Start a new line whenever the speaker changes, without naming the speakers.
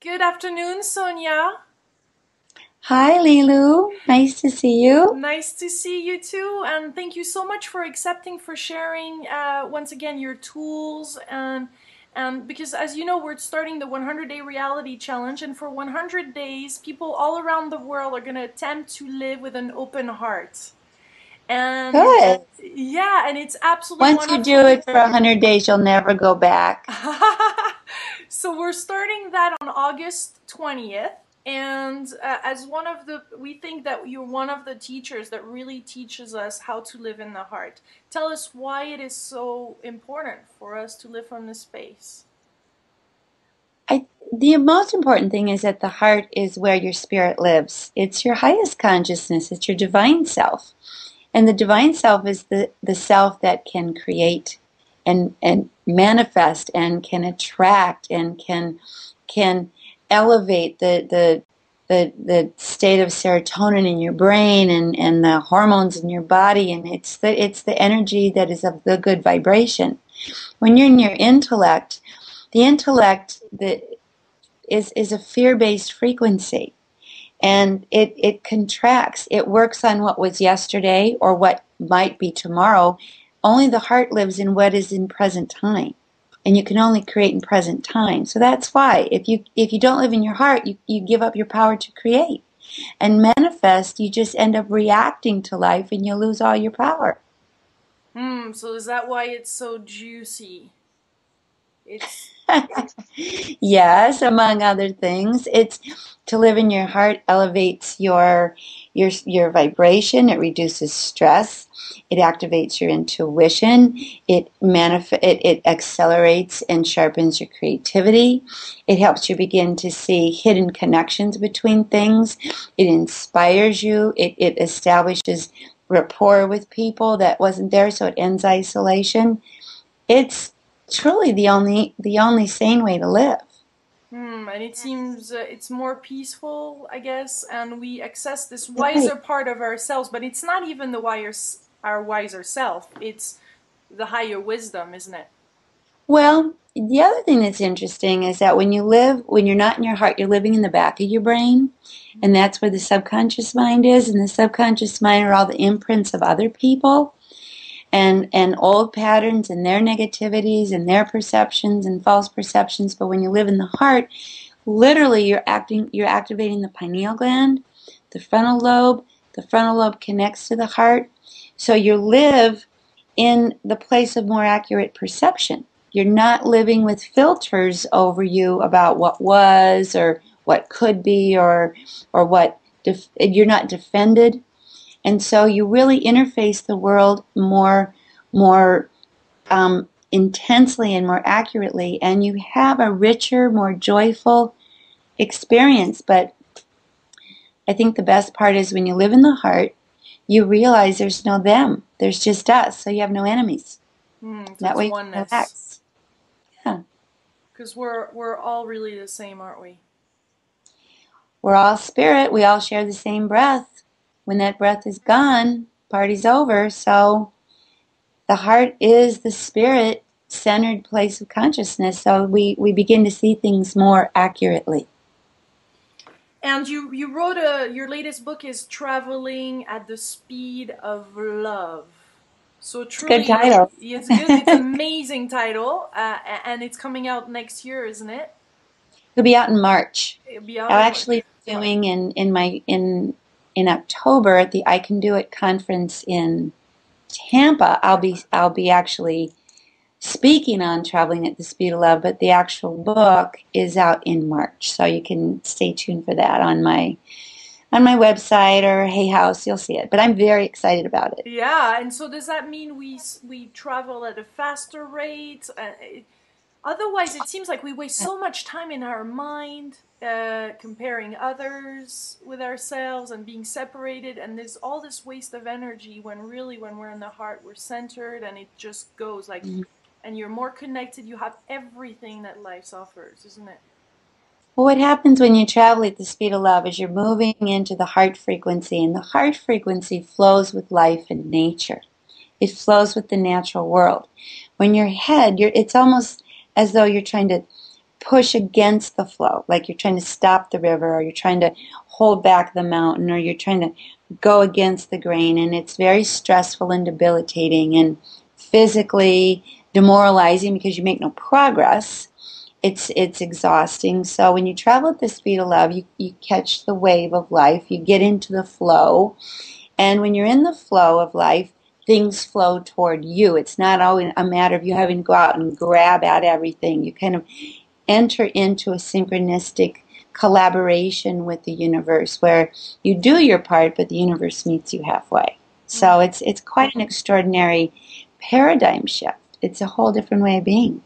Good afternoon, Sonia.
Hi, Lilou. Nice to see you.
Nice to see you too, and thank you so much for accepting, for sharing once again your tools, and because as you know, we're starting the 100-day reality challenge, and for 100 days, people all around the world are going to attempt to live with an open heart. And
Good.
yeah, and it's absolutely
Once
wonderful.
you do it for 100 days, you'll never go back.
So we're starting that on August 20th. And as one of we think that you're one of the teachers that really teaches us how to live in the heart. Tell us why it is so important for us to live from this space.
The most important thing is that the heart is where your spirit lives. It's your highest consciousness. It's your divine self. And the divine self is the self that can create and manifest and can attract and can elevate the state of serotonin in your brain and the hormones in your body, and it's the energy that is of the good vibration. When you're in your intellect, the intellect is a fear-based frequency, and it contracts. It works on what was yesterday or what might be tomorrow. Only the heart lives in what is in present time. And you can only create in present time. So that's why if you don't live in your heart, you give up your power to create. And manifest, you just end up reacting to life and you lose all your power.
So is that why it's so juicy?
Yes, among other things. It's to live in your heart elevates your vibration, it reduces stress, it activates your intuition, it accelerates and sharpens your creativity, it helps you begin to see hidden connections between things, it inspires you, it establishes rapport with people that wasn't there, so it ends isolation. It's truly the only sane way to live.
And it seems it's more peaceful, I guess, and we access this wiser part of ourselves, but it's not even our wiser self, it's the higher wisdom, isn't it?
Well, the other thing that's interesting is that when you're not in your heart, you're living in the back of your brain, and that's where the subconscious mind is, and the subconscious mind are all the imprints of other people, and old patterns and their negativities and their perceptions and false perceptions. But when you live in the heart, literally you're activating the pineal gland, the frontal lobe. The frontal lobe connects to the heart. So you live in the place of more accurate perception. You're not living with filters over you about what was or what could be or what you're not defended. And so you really interface the world more intensely and more accurately, and you have a richer, more joyful experience. But I think the best part is when you live in the heart, you realize there's no them. There's just us, so you have no enemies.
That way you can relax.
Yeah.
Because we're all really the same, aren't we?
We're all spirit. We all share the same breath. When that breath is gone, party's over. So the heart is the spirit-centered place of consciousness. So we begin to see things more accurately.
And you wrote your latest book is Traveling at the Speed of Love. So truly,
it's a good title.
It's good. It's an amazing title, and it's coming out next year, isn't it?
It'll be out in March.
It'll be out
I'm actually doing in October at the I Can Do It conference in Tampa. I'll be actually speaking on Traveling at the Speed of Love, but the actual book is out in March, so you can stay tuned for that on my website or Hay House. You'll see it, but I'm very excited about it.
Yeah, and so does that mean we travel at a faster rate? Otherwise, it seems like we waste so much time in our mind, comparing others with ourselves and being separated, and there's all this waste of energy when we're in the heart, we're centered, and it just goes like, and you're more connected, you have everything that life offers, isn't it?
Well, what happens when you travel at the speed of love is you're moving into the heart frequency, and the heart frequency flows with life and nature. It flows with the natural world. When your head, it's almost as though you're trying to push against the flow, like you're trying to stop the river, or you're trying to hold back the mountain, or you're trying to go against the grain, and it's very stressful and debilitating and physically demoralizing because you make no progress. It's exhausting. So when you travel at the speed of love, you catch the wave of life, you get into the flow, and when you're in the flow of life, things flow toward you. It's not always a matter of you having to go out and grab at everything. You kind of enter into a synchronistic collaboration with the universe where you do your part, but the universe meets you halfway. So it's quite an extraordinary paradigm shift. It's a whole different way of being.